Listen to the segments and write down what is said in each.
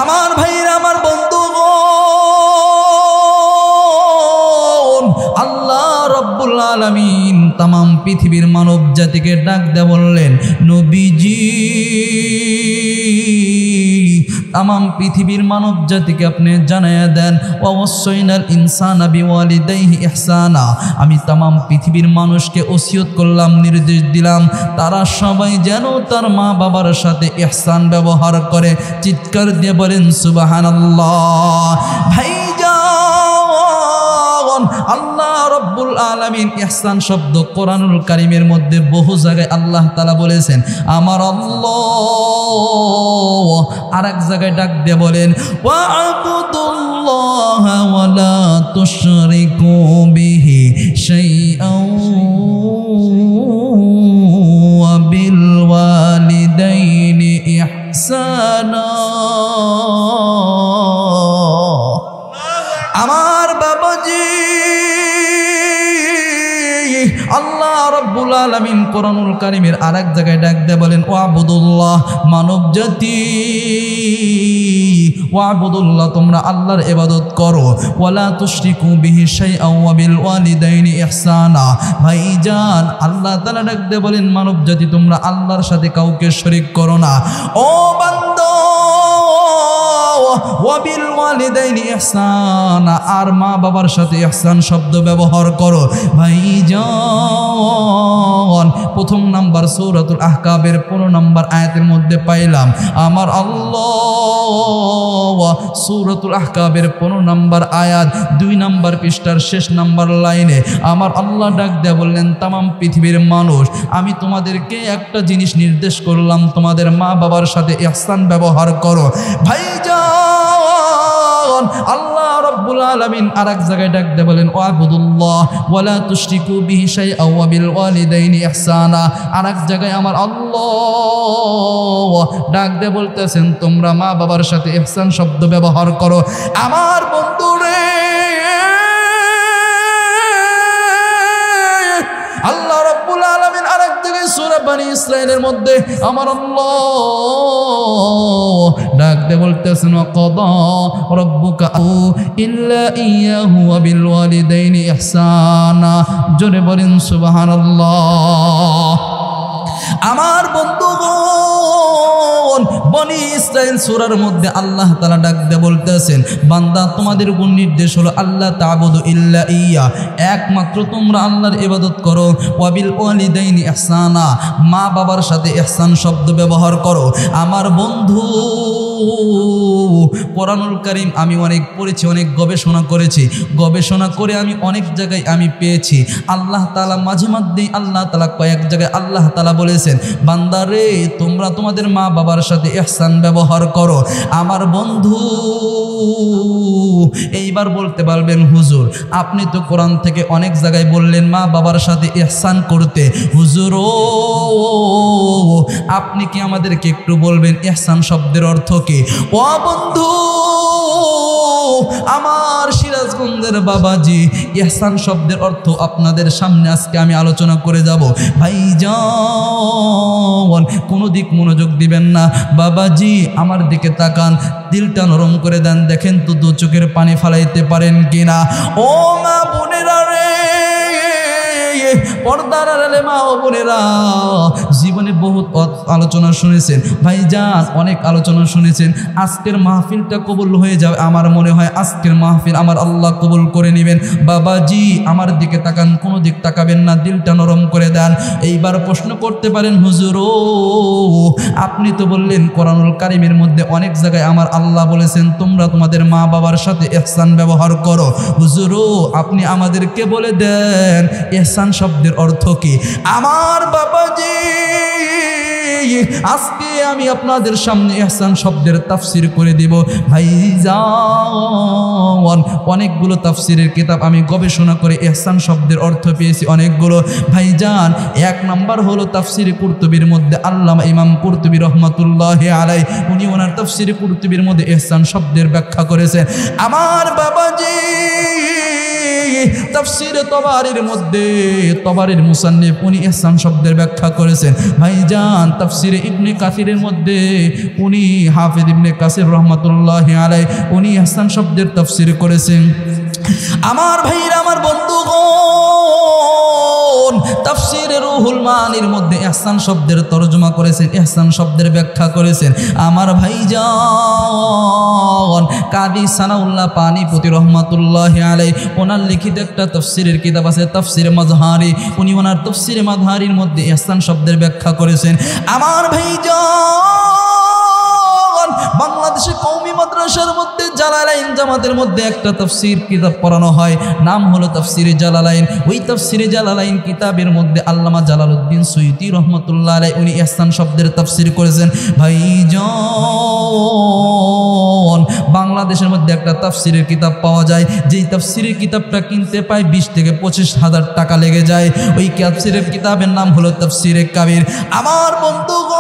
আমার ভাইরা, আমার বন্ধু, আল্লাহ রব্বুল আলামিন তামাম পৃথিবীর মানব জাতিকে ডাক দিয়ে বললেন, নবীজি তামাম পৃথিবীর মানব জাতিকে আপনি জানায়া দেন, ওয়াসাইনাল ইনসানা বিওয়ালিদাইহি ইহসানা, আমি তামাম পৃথিবীর মানুষকে ওসিয়ত করলাম, নির্দেশ দিলাম তারা সবাই যেন তার মা বাবার সাথে ইহসান ব্যবহার করে। চিৎকার দিয়ে বলেন সুবহানাল্লাহ। ভাইজান, আল্লাহ রব্বুল আলামিন ইহসান শব্দ কোরআনুল কারীমের মধ্যে বহু জায়গায় আল্লাহ তাআলা বলেছেন। আমার আল্লাহ আরেক জায়গায় ডাক দিয়ে বলেন, ওয়া'বুদুল্লাহা ওয়া লা তুশরিকু বিহি শাইআন ওয়া বিল ওয়ালিদাইনি ইহসানা। আমার বাবাজি, আল্লাহ রব্বুল আলামিন কোরআনুল কারীমের আরেক জায়গায় ডাক দিয়ে বলেন, ওয়া'বুদুল্লাহ, মানব জাতি ওয়া'বুদুল্লাহ, তোমরা আল্লাহর ইবাদত করো, ওয়ালা তুশরিকু বিহি শাইআন ওয়া বিল ওয়ালিদাইনি ইহসানা। ভাইজান, আল্লাহ তাআলা ডাক দিয়ে বলেন, মানব জাতি তোমরা আল্লাহর সাথে কাউকে শরীক করো না। ও বান্দা, ওয়া বিল ওয়ালিদাইনি ইহসানা, আর মা বাবার সাথে ইহসান শব্দ ব্যবহার করো। ভাইজান, প্রথম নাম্বার সূরাতুল আহকাবের 15 নম্বর আয়াতের মধ্যে পাইলাম আমার আল্লাহ সূরাতুল আহকাবের 15 নম্বর আয়াত 2 নম্বর পৃষ্ঠার শেষ নম্বর লাইনে আমার আল্লাহ ডাক দেয়া বললেন, তামাম পৃথিবীর মানুষ, আমি তোমাদেরকে একটা জিনিস নির্দেশ করলাম, তোমাদের মা বাবার সাথে ইহসান ব্যবহার করো। ভাইজান, আল্লাহ রব্বুল আলামিন আরেক জায়গায় ডাক দিয়ে বলেন, ওয়া'বুদুল্লাহ ওয়া লা তুশরিকু বিহি শাইআন ওয়া বিল ওয়ালিদাইনি ইহসানা। আরেক জায়গায় আমার আল্লাহ ডাক দিয়ে বলতেছেন, তোমরা মা বাবার সাথে ইহসান শব্দ ব্যবহার করো। আমার বন্ধু রে, আল্লাহ রব্বুল আলামিন আরেক জায়গায় সূরা বনী ইসরাঈলের মধ্যে আমার আল্লাহ ডাক দিয়ে বলতেছেন, ওয়াকাদা রাব্বুকা ইল্লা ইয়াহু ওয়া বিল ওয়ালিদাইনি ইহসানা। জোরে বলেন সুবহানাল্লাহ। আমার বন্ধুগণ, বনী ইসরাঈল সূরার মধ্যে আল্লাহ তাআলা ডাক দিয়ে বলতেছেন, বান্দা তোমাদের উপর নির্দেশ হলো আল্লাহ তা'বুদু ইল্লা ইয়া, একমাত্র তোমরা আল্লাহর ইবাদত করো। ওয়া বিল ওয়ালিদাইনি ইহসানা, মা বাবার সাথে ইহসান শব্দ ব্যবহার করো। আমার বন্ধু, কোরআনুল কারীম আমি অনেক পড়েছি, অনেক গবেষণা করেছি, গবেষণা করে আমি অনেক জায়গায় আমি পেয়েছি আল্লাহ তাআলা মাঝে মধ্যেই আল্লাহ তাআলা কয়েক জায়গায় আল্লাহ তাআলা বলেছেন, বান্দারে তোমরা তোমাদের মা বাবার সাথে ইহসান ব্যবহার করো। আমার বন্ধু, এইবার বলতে পারবেন, হুজুর আপনি তো কোরআন থেকে অনেক জায়গায় বললেন মা বাবার সাথে ইহসান করতে, হুজুর আপনি কি আমাদেরকে একটু বলবেন ইহসান শব্দের অর্থ কি? ও বন্ধু, আমার সিরাজগঞ্জের বাবাজি, ইহসান শব্দের অর্থ আপনাদের সামনে আজকে আমি আলোচনা করে যাব। ভাইজান, কোনো দিক মনোযোগ দিবেন না, বাবাজি আমার দিকে তাকান, দিলটা নরম করে দেন, দেখেন তো 2 চোখের পানি ফালাইতে পারেন কিনা। ও মা বোনেরা রে, পর্দার আড়ালে মা ও বোনেরা, জীবনে বহুত আলোচনা শুনেছেন ভাইজান, অনেক আলোচনা শুনেছেন। আজকের মাহফিলটা কবুল হয়ে যাবে, আমার মনে হয় আজকের মাহফিল আমার আল্লাহ কবুল করে নেবেন। বাবাজি আমার দিকে তাকান, কোনো দিক তাকাবেন না, দিলটা নরম করে দেন। এইবার প্রশ্ন করতে পারেন, হুজুর আপনি তো বললেন কোরআনুল কারীমের মধ্যে অনেক জায়গায় আমার আল্লাহ বলেছেন তোমরা তোমাদের মা বাবার সাথে ইহসান ব্যবহার করো। হুজুর আপনি আমাদেরকে বলে দেন ইহসান শব্দের অর্থ কি? আমার বাবাজি, আজকে আমি আপনাদের সামনে ইহসান শব্দের তাফসীর করে দিব। ভাইজান, অনেকগুলো তাফসীরের কিতাব আমি গবেষণা করে ইহসান শব্দের অর্থ পেয়েছি অনেকগুলো। ভাইজান, 1 নম্বর হলো তাফসীর কুরতুবীর মধ্যে আল্লামা ইমাম কুরতুবী রহমাতুল্লাহি আলাইহি, উনি ওনার তাফসীর কুরতুবীর মধ্যে ইহসান শব্দের ব্যাখ্যা করেছেন। আমার বাবাজি, তাফসীরে তবারির মধ্যে তবারির মুসান্নিফ উনি ইহসান শব্দের ব্যাখ্যা করেছেন। ভাইজান, তাফসিরে ইবনে কাসিরের মধ্যে উনি হাফিজ ইবনে কাসির রহমাতুল্লাহি আলাইহি উনি ইহসান শব্দের তাফসির করেছেন। আমার ভাইরা, আমার বন্ধুগণ, তাফসিরে রুহুল মানির মধ্যে ইহসান শব্দের তরজমা করেছেন, ইহসান শব্দের ব্যাখ্যা করেছেন আমার ভাইজান কাদি সানাউল্লাহ পানিপতি রহমাতুল্লাহি আলাইহি। ওনার লিখিত একটা তাফসিরের কিতাব আছে তাফসিরে মাযহারি, উনি ওনার তাফসিরে মাযহারির মধ্যে ইহসান শব্দের ব্যাখ্যা করেছেন। আমার ভাইজান, বাংলাদেশে কওমি মাদ্রাসার মধ্যে জালালাইন জামাতের মধ্যে একটা তাফসির কিতাব পড়ানো হয়, নাম হলো তাফসিরে জালালাইন। ওই তাফসিরে জালালাইন কিতাবের মধ্যে আল্লামা জালালউদ্দিন সুয়ুতি রহমাতুল্লাহ আলাইহি উনি ইহসান শব্দের তাফসির করেছেন। ভাইজান, বাংলাদেশের মধ্যে একটা তাফসিরের কিতাব পাওয়া যায়, যেই তাফসিরের কিতাবটা কিনতে প্রায় 20 থেকে 25,000 টাকা লেগে যায়। ওই তাফসিরের কিতাবের নাম হলো তাফসিরে কাবির। আমার বন্ধুগণ,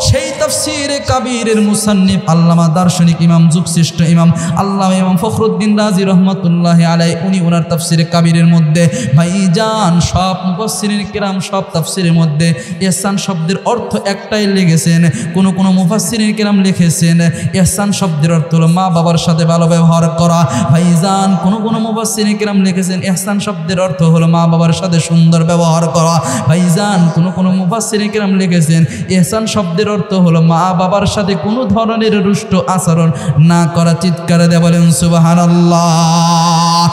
সেই তাফসিরে কাবিরের মুসান্নিফ আল্লামা দার্শনিক ইমাম যুগশ্রেষ্ঠ ইমাম আল্লামা ইমাম ফখরুদ্দিন রাজি রহমাতুল্লাহি আলাইহি উনি ওনার তাফসিরে কাবিরের মধ্যে ভাইজান সব মুফাসসিরিন কিরাম সব তাফসিরের মধ্যে ইহসান শব্দের অর্থ একটাই লিখেছেন। কোন মুফাসসিরিন কিরাম লিখেছেন ইহসান শব্দের অর্থ হলো মা বাবার সাথে ভালো ব্যবহার করা। ভাইজান কোন মুফাসসিরিন কিরাম লিখেছেন ইহসান শব্দের অর্থ হলো মা বাবার সাথে সুন্দর ব্যবহার করা। ভাইজান কোন মুফাসসিরিন কিরাম লিখেছেন ইহসান শব্দের অর্থ হলো মা বাবার সাথে কোনো ধরনের রুষ্ট আচরণ না করা। চিৎকার দিয়ে বলেন সুবহানাল্লাহ।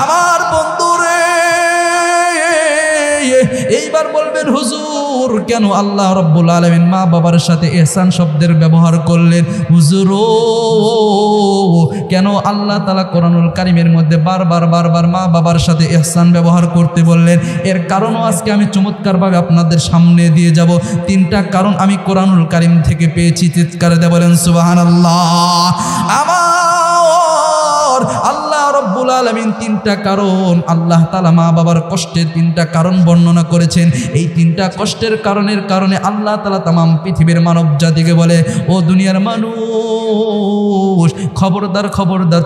আমার বন্ধুরে, এইবার বলবেন হুজুর কেন আল্লাহ রাব্বুল আলামিন মা বাবার সাথে ইহসান শব্দের ব্যবহার করলেন? হুজুর কেন আল্লাহ তাআলা কোরআনুল কারীমের মধ্যে বারবার মা বাবার সাথে ইহসান ব্যবহার করতে বললেন? এর কারণও আজকে আমি চমৎকারভাবে আপনাদের সামনে দিয়ে যাব। 3টা কারণ আমি কোরআনুল কারীম থেকে পেয়েছি। চিৎকার দিয়ে বলেন সুবহানাল্লাহ। আমার আল্লাহ রাব্বুল আলামিন 3টা কারণ আল্লাহ তাআলা মা বাবার কষ্টের 3টা কারণ বর্ণনা করেছেন। এই 3টা কষ্টের কারণে আল্লাহ তাআলা তামাম পৃথিবীর মানব জাতিকে বলে, ও দুনিয়ার মানুষ, খবরদার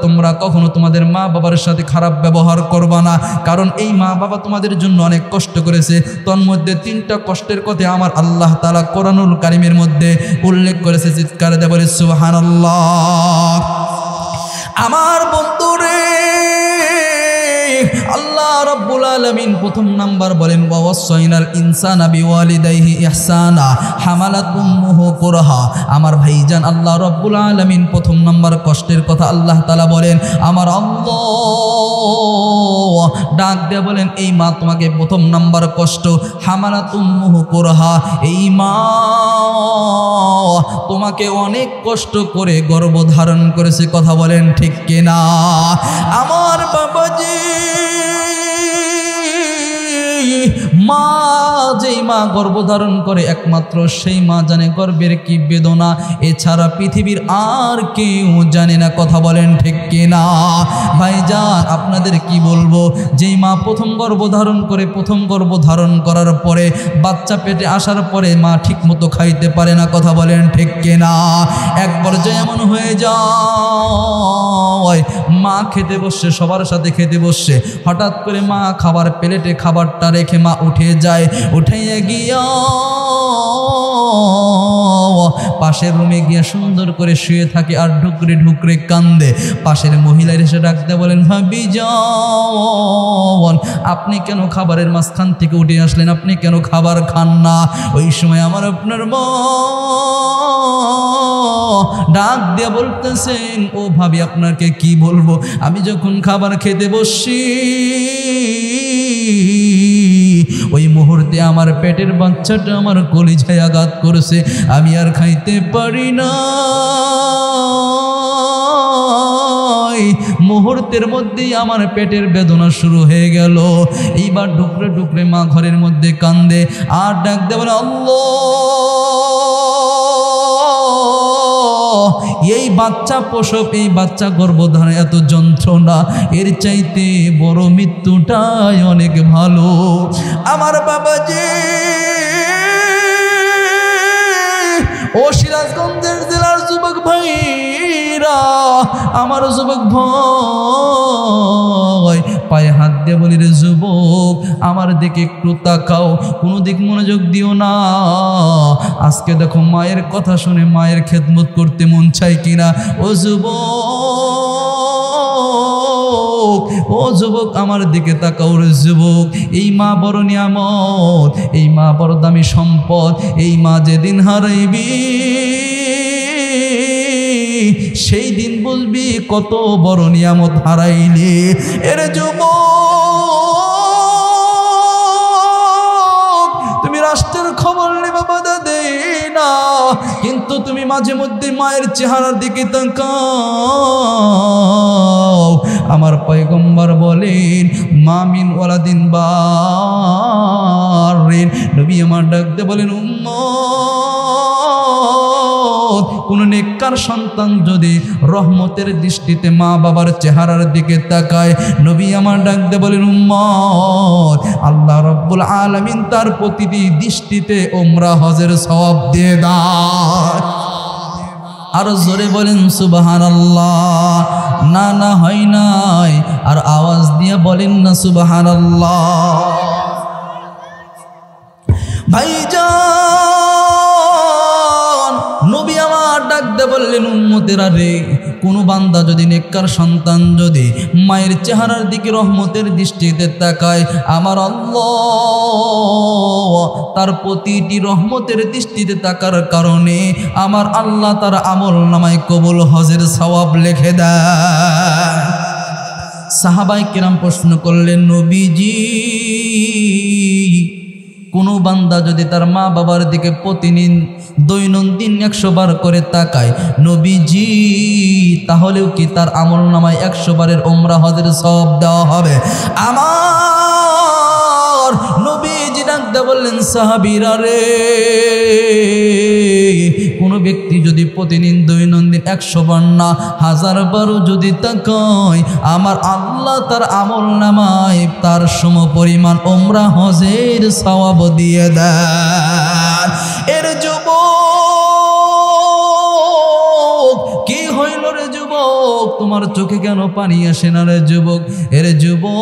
তোমরা কখনো তোমাদের মা বাবার সাথে খারাপ ব্যবহার করবা না, কারণ এই মা বাবা তোমাদের জন্য অনেক কষ্ট করেছে। তন্মধ্যে 3টা কষ্টের কথা আমার আল্লাহ তাআলা কোরআনুল কারীমের মধ্যে উল্লেখ করেছে। চিৎকার দিয়ে বলে সুবহানাল্লাহ। আমার বন্ধুরে, আল্লাহ রাব্বুল আলামিন প্রথম নাম্বার বলেন ওয়াসাইনাল ইনসানা বিওয়ালিদাইহি ইহসানা হামালাত উম্মুহু কুরহা। আমার ভাইজান আল্লাহ রাব্বুল আলামিন প্রথম নাম্বার কষ্টের কথা আল্লাহ তাআলা বলেন। আমার আল্লাহ ডাক দিয়ে বলেন, এই মা তোমাকে প্রথম নাম্বার কষ্ট হামালাত উম্মুহু কুরহা, এই মা তোমাকে অনেক কষ্ট করে গর্ভধারণ করেছে। কথা বলেন ঠিক কিনা? আমার বাবাজি, মা যেই মা গর্ভধারণ করে একমাত্র সেই মা জানে গর্ভের কি বেদনা, এছাড়া পৃথিবীর আর কেউ জানে না। কথা বলেন ঠিক কিনা? ভাইজান আপনাদের কি বলবো, যেই মা প্রথম গর্ভধারণ করে, প্রথম গর্ভধারণ করার পরে বাচ্চা পেটে আসার পরে মা ঠিক মতো খাইতে পারে না। কথা বলেন ঠিক কিনা? এক পর্যায়ে এমন হয়ে যায় মা খেতে বসছে, সবার সাথে খেতে বসছে, হঠাৎ করে মা খাবার প্লেটে খাবারটা রেখে মা উঠে যায়। উঠাইয়া গিয়া পাশের রুমে গিয়া সুন্দর করে শুয়ে থাকে আর ঢুকরে কান্দে। পাশের মহিলার এসে ডাকতে বলেন, ভাবিজান আপনি কেন খাবারের মাঝখান থেকে উঠে আসলেন? আপনি কেন খাবার খান না? ওই সময় আমার আপনার মা ডাক দিয়ে বলতেছেন, ও ভাবি আপনাকে কি বলবো, আমি যখন খাবার খেতে বসছি ওই মুহূর্তে আমার পেটের বাচ্চাটা আমার কলিজায় আঘাত করেছে, আমি আর খাইতে পারি না। মুহূর্তের মধ্যেই আমার পেটের বেদনা শুরু হয়ে গেল। এইবার ঢুকরে মা ঘরের মধ্যে কান্দে আর ডাক দেয় বলে, আল্লাহ এই বাচ্চা প্রসব, এই বাচ্চা গর্ভধারণ এত যন্ত্রণা, এর চাইতে বড় মৃত্যুটাই অনেক ভালো। আমার বাবাজি, ও সিরাজগঞ্জের জেলার যুবক ভাইরা, আমার যুবক ভাই পায়ে হাত দিয়ে বলি, রে যুবক আমার দিকে একটু তাকাও, কোনো দিক মনোযোগ দিও না। আজকে দেখো মায়ের কথা শুনে মায়ের খেদমত করতে মন চায় কিনা? ও যুবক, ও যুবক আমার দিকে তাকাও রে যুবক। এই মা বড় নিয়ামত, এই মা বড় দামি সম্পদ। এই মা যেদিন হারাইবি সেই দিন বুঝবি কত বড় নিয়ামত হারাইলে। এর যুবক, তুমি রাষ্ট্রের খবর নেবা বাধা দেই না, কিন্তু তুমি মাঝে মধ্যে মায়ের চেহারার দিকে তাকাও। আমার পয়গম্বর বলেন, মামিন ওয়ালাদিন বারিন, নবী আমার ডাক দিয়ে বলেন, উম্মত, কোন নেককার সন্তান যদি রহমতের দৃষ্টিতে মা বাবার চেহারার দিকে তাকায়, নবী আমার ডাক দিয়ে বলেন, উম্মত, আল্লাহ রাব্বুল আলামিন তার প্রতিটি দৃষ্টিতে উমরা হজের সওয়াব দিয়ে দেয়। আর জোরে বলেন সুবহানাল্লাহ। না না হয় নাই, আর আওয়াজ দিয়ে বলেন না সুবহানাল্লাহ। ভাইজান, নবী আমার ডাক দিয়ে বললেন, উম্মতেরা রে, কোনো বান্দা যদি নেককার সন্তান যদি মায়ের চেহারার দিকে রহমতের দৃষ্টিতে তাকায়, আমার আল্লাহ তার প্রতিটি রহমতের দৃষ্টিতে তাকার কারণে আমার আল্লাহ তার আমল নামায় কবুল হজের সওয়াব লিখে দেয়। সাহাবায়ে কেরাম প্রশ্ন করলেন, নবীজি, কোনো বান্দা যদি তার মা বাবার দিকে প্রতিদিন দৈনন্দিন 100 বার করে তাকায়, নবীজি, তাহলেও কি তার আমল নামায় 100 বারের উমরা হজের সওয়াব দেওয়া হবে? আমার নবীজি ডাকতে বললেন, সাহাবীরা রে, কোনো ব্যক্তি যদি প্রতিদিন দৈনন্দিন 100 বার না 1000 বারও যদি তাকায়, আমার আল্লাহ তার আমল নামায় তার সমপরিমাণ উমরা হজের সওয়াব দিয়ে দেন। এর যুবক, কি হইল রে যুবক, তোমার চোখে কেন পানি আসে না রে যুবক? এর যুবক,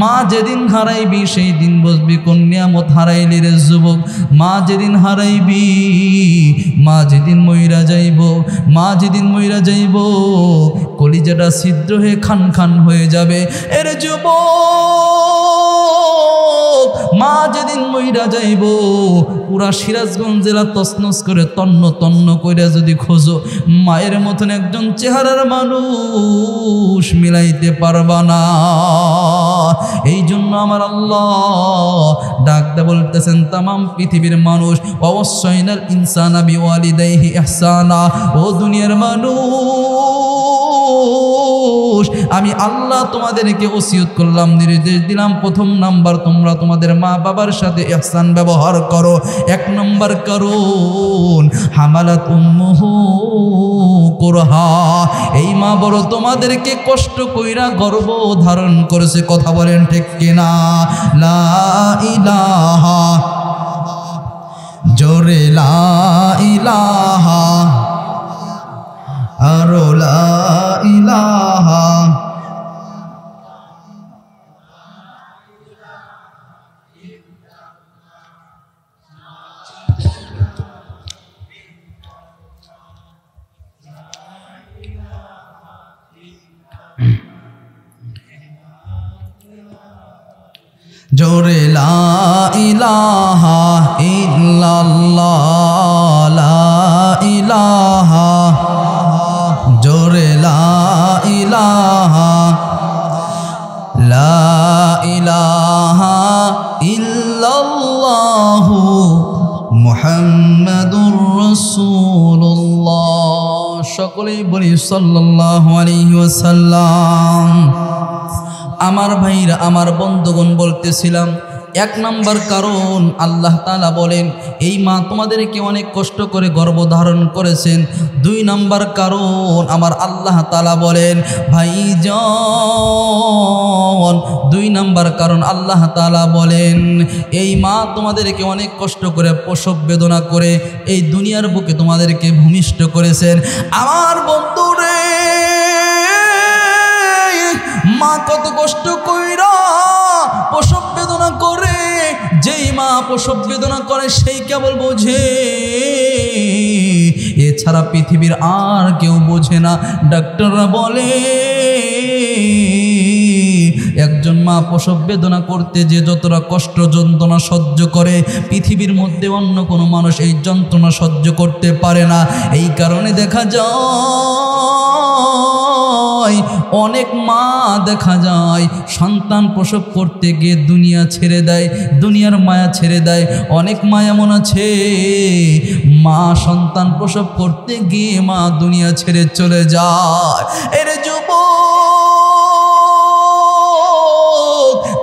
মা যেদিন হারাইবি সেই দিন বুঝবি কোন নিয়ামত হারাইলি রে যুবক। মা যেদিন হারাইবি, মা যেদিন মইরা যাইব, মা যেদিন মইরা যাইব, কলিজাটা ছিদ্র হয়ে খান খান হয়ে যাবে। এর যুবক, মা যেদিন মইরা যাইব, পুরা সিরাজগঞ্জ জেলা তছনছ করে তন্ন তন্ন কইরা যদি খোঁজো, মায়ের মতন একজন চেহারার মানুষ মিলাইতে পারবা না। এই জন্য আমার আল্লাহ ডাকতে বলতেছেন, তামাম পৃথিবীর মানুষ, ওয়াসাইনাল ইনসানা বিওয়ালিদাইহি ইহসানা, ও দুনিয়ার মানুষ, আমি আল্লাহ তোমাদেরকে ওসিয়ত করলাম, নির্দেশ দিলাম, প্রথম নাম্বার তোমরা তোমাদের মা বাবার সাথে ইহসান ব্যবহার করো। 1 নম্বর কারণ, হামালাত উম্মুহু কুরহা, এই মা বড় তোমাদেরকে কষ্ট কইরা গর্ভ ধারণ করেছে। কথা বলেন ঠিক কিনা? লা ইলাহা, জোরে লা ইলাহা, আরো লা ইলাহা। জোরে লা ইলাহা ইল্লাল্লাহ, লা ইলাহা, জোরে লা ইলাহা, লা ইলাহা ইল্লাল্লাহু মুহাম্মাদুর রাসূলুল্লাহ। সকলেই বলি সাল্লাল্লাহু আলাইহি ওয়াসাল্লাম। আমার ভাইরা, আমার বন্ধুগণ, বলতেছিলাম 1 নম্বর কারণ, আল্লাহ তাআলা বলেন এই মা তোমাদেরকে অনেক কষ্ট করে গর্ভধারণ করেছেন। 2 নম্বর কারণ, আমার আল্লাহ তাআলা বলেন ভাইজান, 2 নম্বর কারণ আল্লাহ তাআলা বলেন এই মা তোমাদেরকে অনেক কষ্ট করে প্রসব বেদনা করে এই দুনিয়ার বুকে তোমাদেরকে ভূমিষ্ঠ করেছেন। আমার বন্ধুরে, মা কত কষ্ট কইরা প্রসব বেদনা করে, যেই মা প্রসব বেদনা করে সেই কেবল বোঝে, এছাড়া পৃথিবীর আর কেউ বোঝে না। ডাক্তাররা বলে একজন মা প্রসব বেদনা করতে যে যতটা কষ্ট যন্ত্রণা সহ্য করে, পৃথিবীর মধ্যে অন্য কোনো মানুষ এই যন্ত্রণা সহ্য করতে পারে না। এই কারণে দেখা যায় অনেক মা দেখা যায় সন্তান প্রসব করতে গিয়ে দুনিয়া ছেড়ে দেয়, দুনিয়ার মায়া ছেড়ে দেয়। অনেক মা এমন আছে মা সন্তান প্রসব করতে গিয়ে মা দুনিয়া ছেড়ে চলে যায়। এর যুবক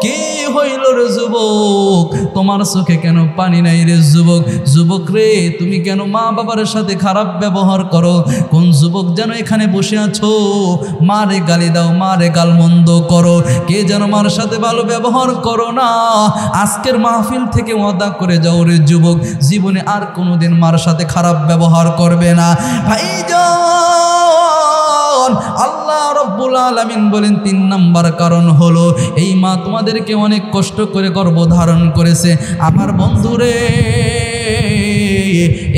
কি হইল রে যুবক, তোমার চোখে কেন পানি নাই রে যুবক? যুবক রে তুমি কেন মা বাবার সাথে খারাপ ব্যবহার করো? কোন যুবক যেন এখানে বসে আছো, মারে গালি দাও, মারে গালমন্দ করো, কে যেন মার সাথে ভালো ব্যবহার করো না। আজকের মাহফিল থেকে ওয়াদা করে যাও রে যুবক, জীবনে আর কোনোদিন মার সাথে খারাপ ব্যবহার করবে না। ভাইজান আল্লাহ রব্বুল আলামিন বলেন 3 নাম্বার কারণ হলো এই মা তোমাদেরকে অনেক কষ্ট করে গর্ভধারণ করেছে। আমার বন্ধুরে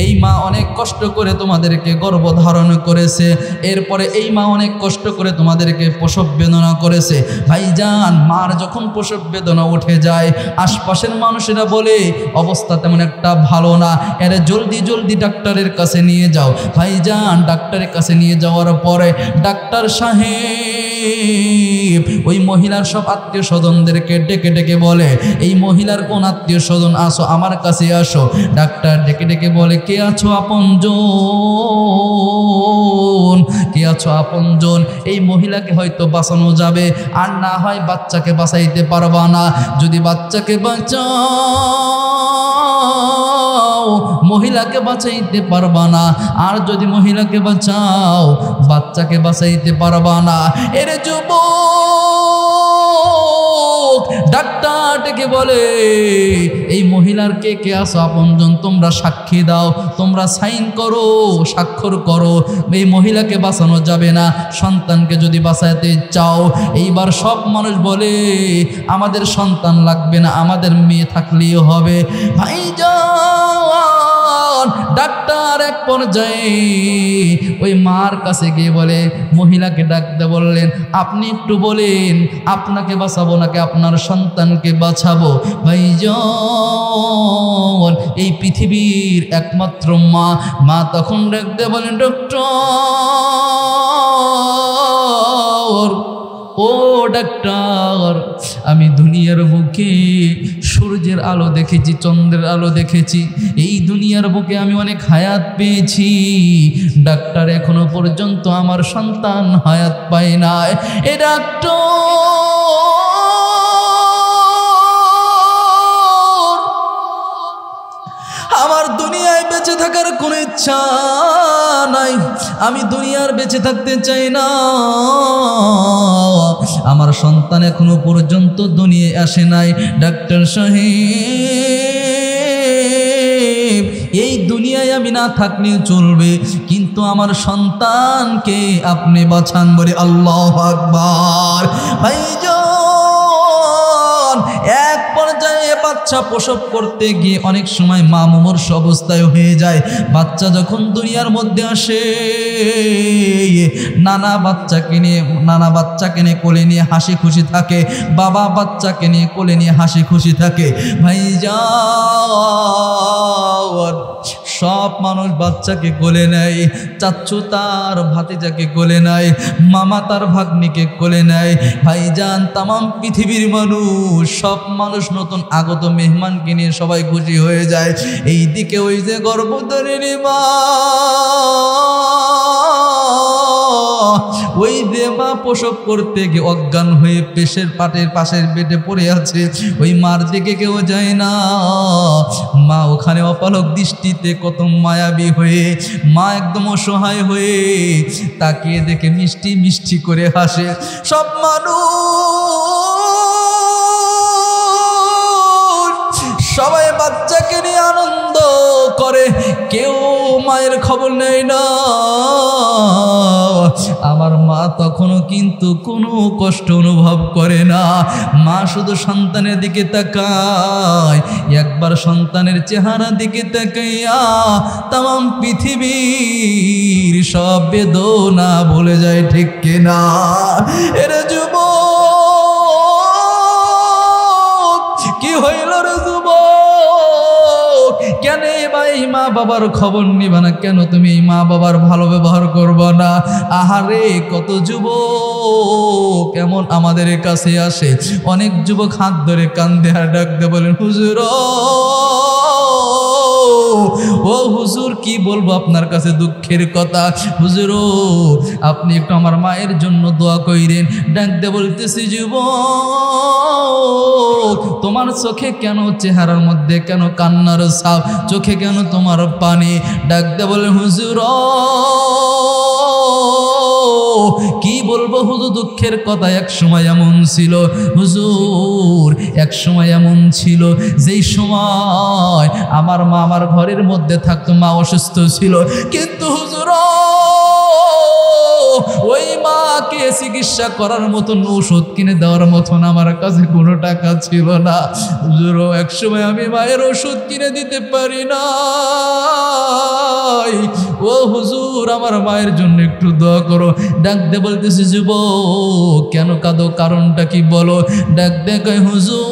এই মা অনেক কষ্ট করে তোমাদেরকে গর্ভধারণ করেছে, এরপরে এই মা অনেক কষ্ট করে তোমাদেরকে প্রসব বেদনা করেছে। ভাইজান মার যখন প্রসব বেদনা উঠে যায় আশপাশের মানুষেরা বলে অবস্থা তেমন একটা ভালো না, এর জলদি জলদি ডাক্তারের কাছে নিয়ে যাও। ভাইজান ডাক্তারের কাছে নিয়ে যাওয়ার পরে ডাক্তার সাহেব ওই মহিলার সব আত্মীয় স্বজনদেরকে ডেকে ডেকে বলে এই মহিলার কোন আত্মীয় স্বজন আসো, আমার কাছে আসো। ডাক্তার ডেকে ডেকে বলে কে আছো আপনজন, কে আছো আপনজন? এই মহিলাকে হয়তো বাঁচানো যাবে, আর না হয় বাচ্চাকে বাঁচাইতে পারবা না। যদি বাচ্চাকে বাঁচাও মহিলাকে বাঁচাইতে পারবা না, আর যদি মহিলাকে বাঁচাও বাচ্চাকে বাঁচাইতে পারবা না। এর যুবক ডাক্তার ডেকে বলে এই মহিলার কে কে আসো আপনজন, তোমরা সাক্ষী দাও, তোমরা সাইন করো, স্বাক্ষর করো। এই মহিলাকে বাঁচানো যাবে না, সন্তানকে যদি বাঁচাতে চাও। এইবার সব মানুষ বলে আমাদের সন্তান লাগবে না, আমাদের মেয়ে থাকলেই হবে। ভাইজান ডাক্তার এক পর্যায়ে ওই মার কাছে গিয়ে বলে মহিলাকে ডাকতে বললেন আপনি একটু বলেন আপনাকে বাঁচাবো নাকি আপনার সন্তানকে বাঁচাবো? ভাইজান এই পৃথিবীর একমাত্র মা, মা তখন ডাকতে বলেন ডক্টর, ও ডাক্তার আমি দুনিয়ার বুকে সূর্যের আলো দেখেছি, চন্দ্রের আলো দেখেছি, এই দুনিয়ার বুকে আমি অনেক হায়াত পেয়েছি। ডাক্তার এখনো পর্যন্ত আমার সন্তান হায়াত পায় না। এ ডাক্তার আমার দুনিয়ায় বেঁচে থাকার কোনো ইচ্ছা নাই, আমি দুনিয়ার বেঁচে থাকতে চাই না। আমার সন্তান এখনো পর্যন্ত দুনিয়ায় আসে নাই। ডাক্তার সাহেব এই দুনিয়ায় আমি না থাকলেও চলবে, কিন্তু আমার সন্তানকে আপনি বাঁচান। বলে আল্লাহু আকবার। ভাইজান এক পর্যায়ে বাচ্চা প্রসব করতে গিয়ে অনেক সময় মা মুমূর্ষ অবস্থায় হয়ে যায়। বাচ্চা যখন দুনিয়ার মধ্যে আসে নানা বাচ্চাকে নিয়ে কোলে নিয়ে হাসি খুশি থাকে, বাবা বাচ্চাকে নিয়ে কোলে নিয়ে হাসি খুশি থাকে। ভাইজান সব মানুষ বাচ্চাকে কোলে নেয়, চাচ্চু তার ভাতিজাকে কোলে নেয়, মামা তার ভাগ্নিকে কোলে নেয়। ভাইজান তামাম পৃথিবীর মানুষ, সব মানুষ নতুন আগত মেহমানকে নিয়ে সবাই খুশি হয়ে যায়। এই দিকে ওই যে গর্ভধারিণী মা, ওই যে মা প্রসব করতে গিয়ে অজ্ঞান হয়ে পেশের পাশের বেডে পড়ে আছে, ওই মার দিকে কেউ যায় না। মা ওখানে অপলক দৃষ্টিতে কত মায়াবী হয়ে, মা একদম অসহায় হয়ে তাকিয়ে দেখে মিষ্টি মিষ্টি করে হাসে। সব মানুষ সবাই বাচ্চাকে নিয়ে আনন্দ করে, কেউ মায়ের খবর নেয় না। আমার মা মা তখনও কিন্তু কোনো কষ্ট অনুভব করে না। মা শুধু সন্তানের দিকে তাকায়, একবার সন্তানের চেহারা দিকে তাকাইয়া তাম পৃথিবীর সব বেদনা ভুলে যায়, ঠিক কিনা? এরে যুবক, কি হইল রে যুবক? কেন ভাই মা বাবার খবর নিবা না? কেন তুমি মা বাবার ভালো ব্যবহার করবা না? আহারে, কত যুবক এমন আমাদের কাছে আসে, অনেক যুবক হাত ধরে কান্দে আর ডাকতে বলেন, হুজুর ও হুজুর, কি বলবো আপনার কাছে দুঃখের কথা। হুজুর আপনি একটু আমার মায়ের জন্য দোয়া কইরেন। ডাকতে বলতেছি, যুবক তোমার চোখে কেন, চেহারার মধ্যে কেন কান্নার ছাপ, চোখে কেন তোমার পানি? ডাকতে বলে, হুজুর কি বলবো হুজুর, দুঃখের কথা। এক সময় এমন ছিল হুজুর, এক সময় এমন ছিল যেই সময় আমার মা আমার ঘরের মধ্যে থাকতো, মা অসুস্থ ছিল, কিন্তু হুজুর ওই মাকে চিকিৎসা করার মতন ঔষধ কিনে দেওয়ার মতন আমার কাছে কোনো টাকা ছিল না। হুজুর এক সময় আমি মায়ের ওষুধ কিনে দিতে পারি না। ও হুজুর আমার মায়ের জন্য একটু দোয়া করো। ডাকতে বলতেছি, যুবক কেন কাঁদো, কারণটা কি বলো? ডাকতে কয়, হুজুর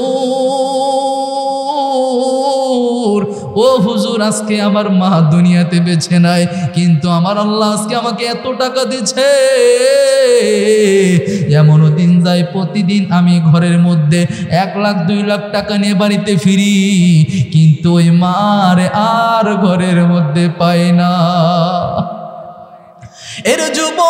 ও হুজুর আজকে আমার মা দুনিয়াতে বেঁচে নাই, কিন্তু আমার আল্লাহ আজকে আমাকে এত টাকা দিচ্ছে। এমনও দিন যায় প্রতিদিন আমি ঘরের মধ্যে 1 লাখ 2 লাখ টাকা নিয়ে বাড়িতে ফিরি, কিন্তু ওই মারে আর ঘরের মধ্যে পাই না। এর যুবক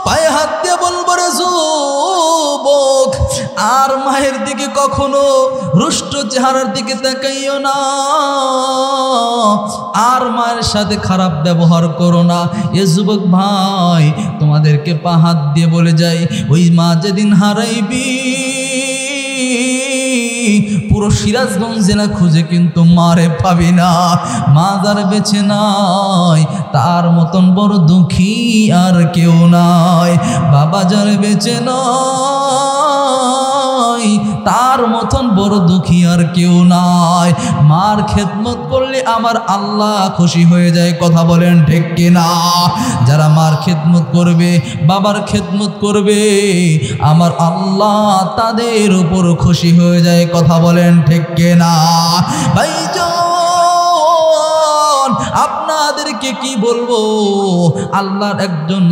পায়ে হাত দিয়ে বলবো, রে যুবক আর মায়ের দিকে কখনো রুষ্ট চেহারার দিকে তাকাইও না, আর মায়ের সাথে খারাপ ব্যবহার করো না। এ যুবক ভাই তোমাদেরকে পা হাত দিয়ে বলে যাই, ওই মা যেদিন হারাইবি পুরো সিরাজগঞ্জ জেলা খুঁজে কিন্তু মারে পাবি না। মা যার বেঁচে নাই তার মতন বড় দুঃখী আর কেউ নাই। বাবা যার বেঁচে নাই তার মতন বড় দুঃখী আর কেউ নাই। মার খেদমত করলে আমার আল্লাহ খুশি হয়ে যায়, কথা বলেন ঠিক কিনা? যারা মার খেদমত করবে, বাবার খেদমত করবে, আমার আল্লাহ তাদের উপর খুশি হয়ে যায়, কথা বলেন ঠিক কিনা? ভাইজান আপনাদেরকে কি বলবো, আল্লাহর একজন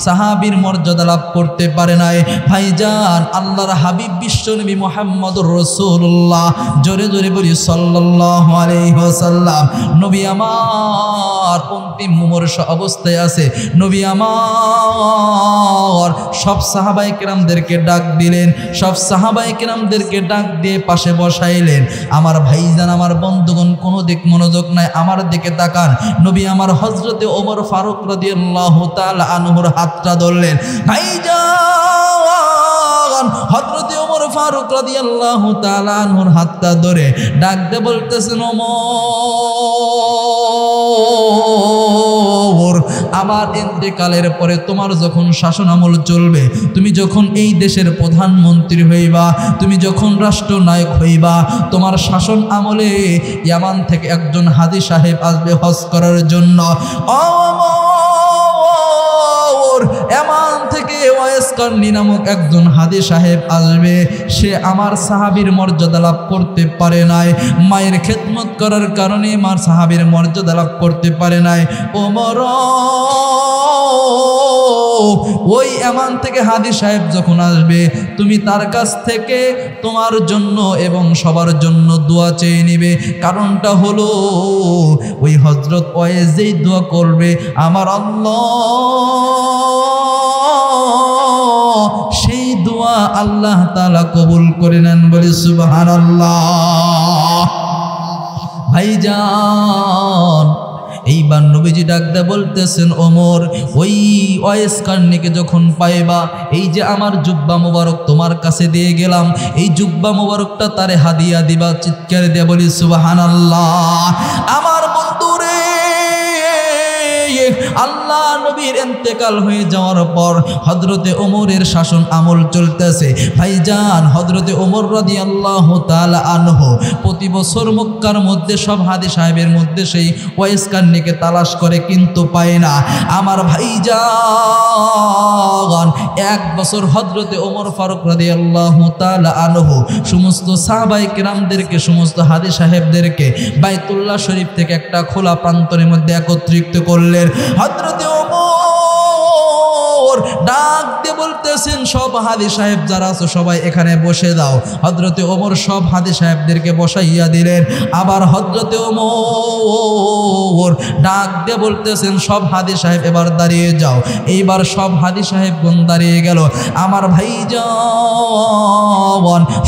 সাহাবীর মর্যাদা লাভ করতে পারে নাই। ভাইজান আল্লাহর হাবিব বিশ্বনবী মুহাম্মদুর রাসূলুল্লাহ, জোরে জোরে বলি সাল্লাল্লাহু আলাইহি ওয়াসাল্লাম। নবী আমার অন্তিম মুমূর্ষ অবস্থায় আছে। নবী আমার সব সাহাবায়ে কেরামদেরকে ডাক দিলেন, সব সাহাবায়ে কেরামদেরকে ডাক দিয়ে পাশে বসাইলেন। আমার ভাইজান আমার বন্ধুগণ কোনো দিক মনোযোগ নাই, আমার দিকে তাকান। নবী আমার হযরতে ওমর ফারুক রাদিয়াল্লাহু তাআলা আনহুর হাতটা ধরলেন। ভাইজান হযরতে ওমর ফারুক রাদিয়াল্লাহু তাআলা আনহুর হাতটা ধরে ডাক দিয়ে বলতেছেন, ওমর আমার ইন্তেকালের পরে তোমার যখন শাসন আমল চলবে, তুমি যখন এই দেশের প্রধানমন্ত্রী হইবা, তুমি যখন রাষ্ট্রনায়ক হইবা, তোমার শাসন আমলে ইয়ামান থেকে একজন হাজী সাহেব আসবে হজ করার জন্য। ইয়ামান থেকে ওয়াইস কারনী নামক একজন হাজী সাহেব আসবে, সে আমার সাহাবীর মর্যাদা লাভ করতে পারে নাই, মায়ের খেদমত করার কারণে মার সাহাবীর মর্যাদা লাভ করতে পারে নাই। ওমর ওই ইয়ামান থেকে হাজী সাহেব যখন আসবে, তুমি তার কাছ থেকে তোমার জন্য এবং সবার জন্য দোয়া চেয়ে নিবে। কারণটা হলো ওই হযরত ওয়াইস যেই দোয়া করবে আমার আল্লাহ সেই দোয়া আল্লাহ তাআলা কবুল করে নেন, বলি সুবহানাল্লাহ। ভাইজান এইবার নবীজি ডাকতে বলতেছেন, ওমর ওই ওয়াইস কারনীকে যখন পাইবা, এই যে আমার জুব্বা মোবারক তোমার কাছে দিয়ে গেলাম, এই জুব্বা মোবারকটা তারে হাদিয়া দিবা। চিৎকার দিয়ে বলি সুবহানাল্লাহ। আমার বন্ধুরে নবীর ইন্তেকাল হয়ে যাওয়ার পর হযরতে ওমরের শাসন আমল চলতেছে। ভাইজান হযরতে ওমর রাদিয়াল্লাহু তাআলা আনহু প্রতি বছর মক্কার মধ্যে সব হাদী সাহেবের মধ্যে সেই ওয়াইস কান্নিকে তালাশ করে কিন্তু পায় না। আমার ভাইজান এক বছর হযরতে ওমর ফারুক রাদিয়াল্লাহু তাআলা আনহু সমস্ত সাহাবায়ে কেরামদেরকে, সমস্ত হাদী সাহেবদেরকে বাইতুল্লাহ শরীফ থেকে একটা খোলা প্রান্তরের মধ্যে একত্রিত করলেন। হযরতে ওমর ডাক দিয়ে বলতেছেন, সব হাদী সাহেব যারা আছে সবাই এখানে বসে দাও। হযরতে ওমর সব হাদী সাহেবদেরকে বসাইয়া দিলেন। আবার হযরতে ওমর ডাক দিয়ে বলতেছেন, সব হাদী সাহেব এবার দাঁড়িয়ে যাও। এইবার সব হাদী সাহেবগণ দাঁড়িয়ে গেল। আমার ভাইজান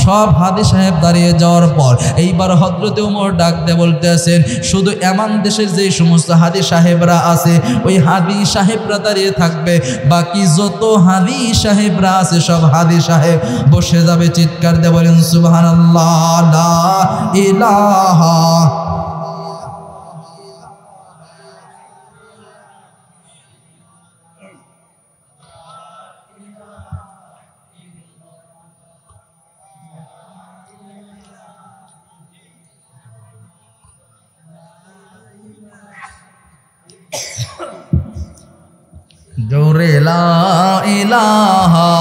সব হাদী সাহেব দাঁড়িয়ে যাওয়ার পর এইবার হযরতে ওমর ডাক দিয়ে বলতেছেন, শুধু এমান দেশের যে সমস্ত হাদী সাহেবরা আছে ওই হাদী সাহেবরা দাঁড়িয়ে থাকবে, বাকি যত হাদী সাহেবরা আছে সব হাদী সাহেব বসে যাবে। চিৎকার দিয়ে বলেন সুবহানাল্লাহ, লা ইলাহা জোরে লা ইলাহা,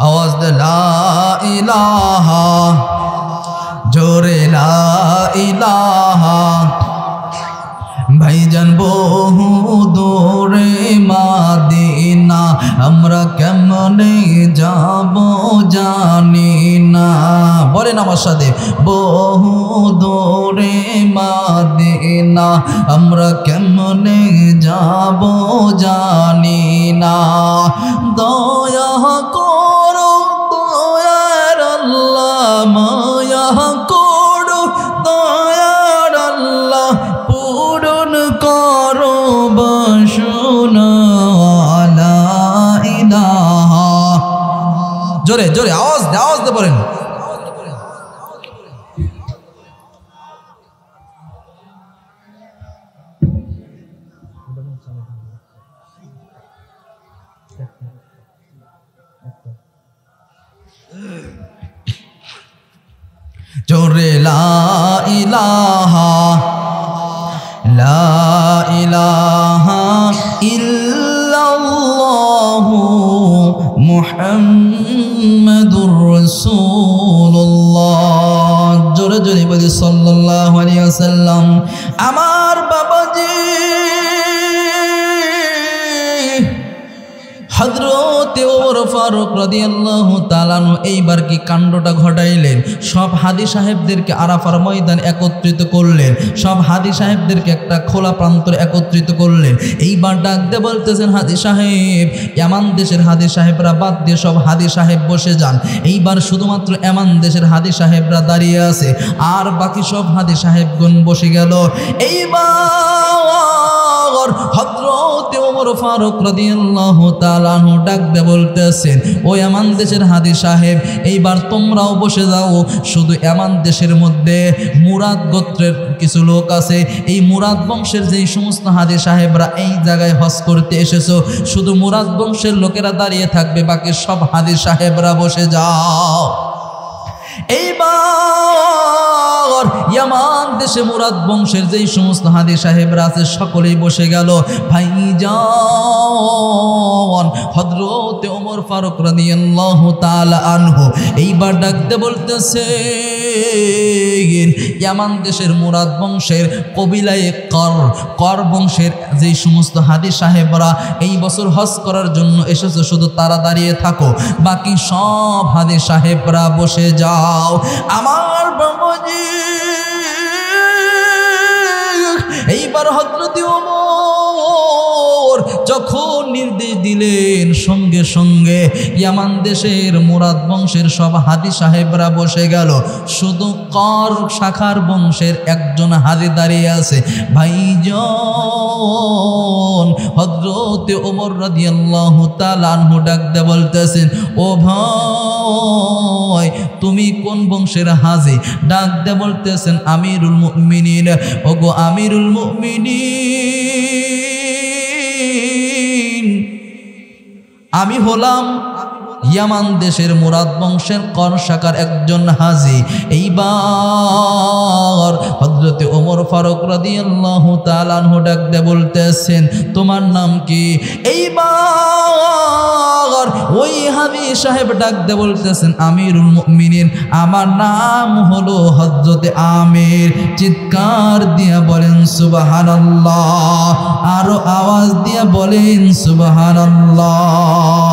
আওয়াজ দে লা ইলাহা, জোরে লা ইলাহা। ভাইজান বহু দূরে মাদিনা, আমরা কেমনে যাব জানি না। বলেন আমার সাথে, বহু দূরে মাদিনা, আমরা কেমনে যাব জানি না। দয়া করো দয়ার আল্লাহ, মায়া করো দয়ার আল্লাহ, পূরণ করো বাসনা। লা ইলাহা, জোরে জোরে আওয়াজ দে বলেন। জোরে লা ইলাহা, লা ইলাহা ইল্লাল্লাহু মুহাম্মাদুর রাসূলুল্লাহ। জোরে জোরে বলি সাল্লাল্লাহু আলাইহি ওয়াসাল্লাম। আমার বাবাজি হযরতে ওমর ফারুক রাদিয়াল্লাহু তাআলা এইবার কি কাণ্ডটা ঘটাইলেন, সব হাদী সাহেবদেরকে আরাফার ময়দান একত্রিত করলেন, সব হাদী সাহেবদেরকে একটা খোলা প্রান্তরে একত্রিত করলেন। এইবার ডাক দিয়ে বলতেছেন, হাদী সাহেব, এমান দেশের হাদী সাহেবরা বাদ দিয়ে সব হাদী সাহেব বসে যান। এইবার শুধুমাত্র এমান দেশের হাদী সাহেবরা দাঁড়িয়ে আছে, আর বাকি সব হাদী সাহেবগণ বসে গেল। এইবার হযরতে ওমর ফারুক রাদিয়াল্লাহু তাআলা ডাক দিয়ে বলতেছেন, ও এমান দেশের হাদী সাহেব, এইবার তোমরাও বসে যাও। শুধু এমান দেশের মধ্যে মুরাদ গোত্রের কিছু লোক আছে, এই মুরাদ বংশের যেই সমস্ত হাদী সাহেবরা এই জায়গায় হজ করতে এসেছো, শুধু মুরাদ বংশের লোকেরা দাঁড়িয়ে থাকবে, বাকি সব হাদী সাহেবরা বসে যাও। এইবার ইয়ামান দেশে মুরাদ বংশের যেই সমস্ত হাদী সাহেবরা আছে সকলেই বসে গেল। ভাইজান হযরতে ওমর ফারুক রাদিয়াল্লাহু তাআলা আনহু এইবার ডাকতে বলতেছে, ইয়ামান দেশের মুরাদ বংশের কবিলায়ে কর বংশের যেই সমস্ত হাদী সাহেবরা এই বছর হজ করার জন্য এসেছে, শুধু তারা দাঁড়িয়ে থাকো, বাকি সব হাদী সাহেবরা বসে যাও। আমার বাবাজি এইবার হযরতে ওমর যখন নির্দেশ দিলেন, সঙ্গে সঙ্গে ইয়ামান দেশের মুরাদ বংশের সব হাদী সাহেবরা বসে গেল, শুধু কর শাখার বংশের একজন হাদী দাঁড়িয়ে আছে। ভাইজান হযরতে ওমর রাদিয়াল্লাহু তাআলা আনহু ডাক দিয়ে বলতেছেন, ও ভাই তুমি কোন বংশের হাজী? ডাক দিয়ে বলতেছেন, আমিরুল মুমিনিন। ওগো আমিরুল মুমিনিন, আমি হলাম ইয়ামান দেশের মুরাদ বংশের কর শাখার একজন হাজী। এইবার হযরতে ওমর ফারুক রাদিয়াল্লাহু তাআলা আনহু ডাক দিয়ে বলতেছেন, তোমার নাম কি? এইবার ওই হাজী সাহেব ডাক দিয়ে বলতেছেন, আমিরুল মুমিনিন, আমার নাম হলো হযরতে আমির। চিৎকার দিয়া বলেন সুবহানাল্লাহ, আরো আওয়াজ দিয়া বলেন সুবহানাল্লাহ।